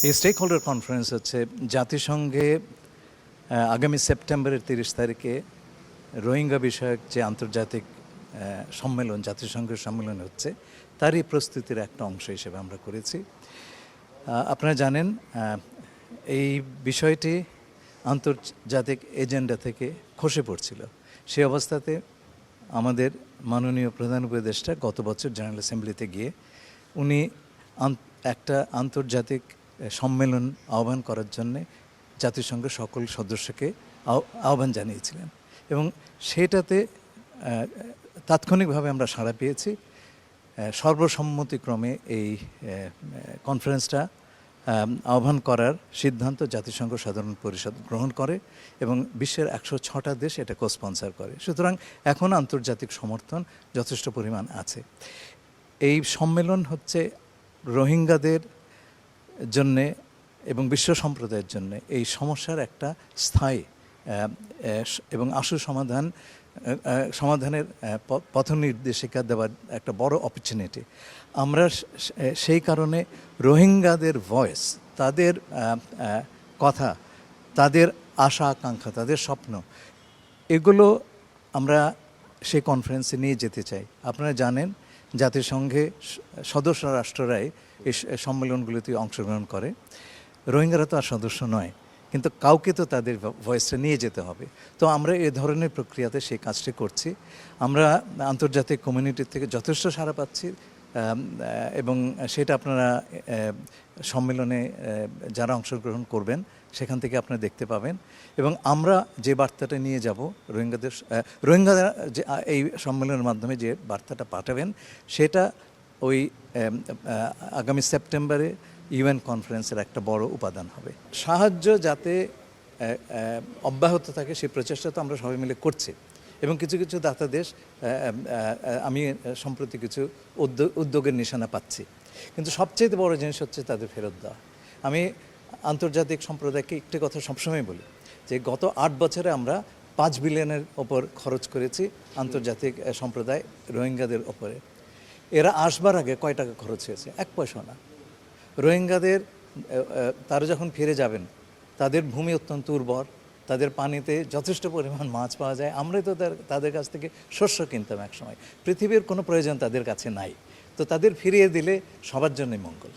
এই stake holder conference হচ্ছে জাতিসংঘে আগামী সেপ্টেম্বরের 30 তারিখে রোহিঙ্গা বিষয়ক যে আন্তর্জাতিক সম্মেলন, জাতিসংঘের সম্মেলন হচ্ছে, তারই প্রস্তুতির একটা অংশ হিসেবে আমরা করেছি। আপনারা জানেন এই বিষয়টি আন্তর্জাতিক এজেন্ডা থেকে খসে পড়ছিল। সেই অবস্থাতে আমাদের মাননীয় প্রধান উপদেষ্টা গত বছর জেনারেল অ্যাসেম্বলিতে গিয়ে উনি একটা আন্তর্জাতিক সম্মেলন আহ্বান করার জন্যে জাতিসংঘের সকল সদস্যকে আহ্বান জানিয়েছিলেন এবং সেটাতে তাৎক্ষণিকভাবে আমরা সাড়া পেয়েছি। সর্বসম্মতিক্রমে এই কনফারেন্সটা আহ্বান করার সিদ্ধান্ত জাতিসংঘ সাধারণ পরিষদ গ্রহণ করে এবং বিশ্বের 106টা দেশ এটা কোস্পন্সর করে। সুতরাং এখন আন্তর্জাতিক সমর্থন যথেষ্ট পরিমাণ আছে। এই সম্মেলন হচ্ছে রোহিঙ্গাদের জন্যে এবং বিশ্ব সম্প্রদায়ের জন্য এই সমস্যার একটা স্থায়ী এবং আশু সমাধানের পথ নির্দেশিকা দেওয়ার একটা বড় অপরচুনিটি। আমরা সেই কারণে রোহিঙ্গাদের ভয়েস, তাদের কথা, তাদের আশা আকাঙ্ক্ষা, তাদের স্বপ্ন, এগুলো আমরা সেই কনফারেন্সে নিয়ে যেতে চাই। আপনারা জানেন জাতিসংঘে সদস্য রাষ্ট্ররাই এই সম্মেলনগুলিতে অংশগ্রহণ করে। রোহিঙ্গারা তো আর সদস্য নয়, কিন্তু কাউকে তো তাদের ভয়েসটা নিয়ে যেতে হবে। তো আমরা এ ধরনের প্রক্রিয়াতে সেই কাজটি করছি। আমরা আন্তর্জাতিক কমিউনিটির থেকে যথেষ্ট সাড়া পাচ্ছি এবং সেটা আপনারা সম্মেলনে যারা অংশগ্রহণ করবেন সেখান থেকে আপনারা দেখতে পাবেন। এবং আমরা যে বার্তাটা নিয়ে যাব রোহিঙ্গারা যে এই সম্মেলনের মাধ্যমে যে বার্তাটা পাঠাবেন সেটা ওই আগামী সেপ্টেম্বরে ইউএন কনফারেন্সের একটা বড় উপাদান হবে। সাহায্য যাতে অব্যাহত থাকে সেই প্রচেষ্টা তো আমরা সবাই মিলে করছি এবং কিছু কিছু দাতা দেশ আমি সম্প্রতি কিছু উদ্যোগের নিশানা পাচ্ছি, কিন্তু সবচেয়ে বড় জিনিস হচ্ছে তাদের ফেরত দেওয়া। আমি আন্তর্জাতিক সম্প্রদায়কে একটি কথা সবসময় বলি যে গত 8 বছরে আমরা 5 বিলিয়নের ওপর খরচ করেছি আন্তর্জাতিক সম্প্রদায় রোহিঙ্গাদের ওপরে। এরা আসবার আগে কয় টাকা খরচ হয়েছে? 1 পয়সা না। রোহিঙ্গাদের তারা যখন ফিরে যাবেন তাদের ভূমি অত্যন্ত উর্বর, তাদের পানিতে যথেষ্ট পরিমাণ মাছ পাওয়া যায়। আমরাই তো তাদের কাছ থেকে শস্য কিনতাম একসময়। পৃথিবীর কোনো প্রয়োজন তাদের কাছে নাই, তো তাদের ফিরিয়ে দিলে সবার জন্যই মঙ্গল।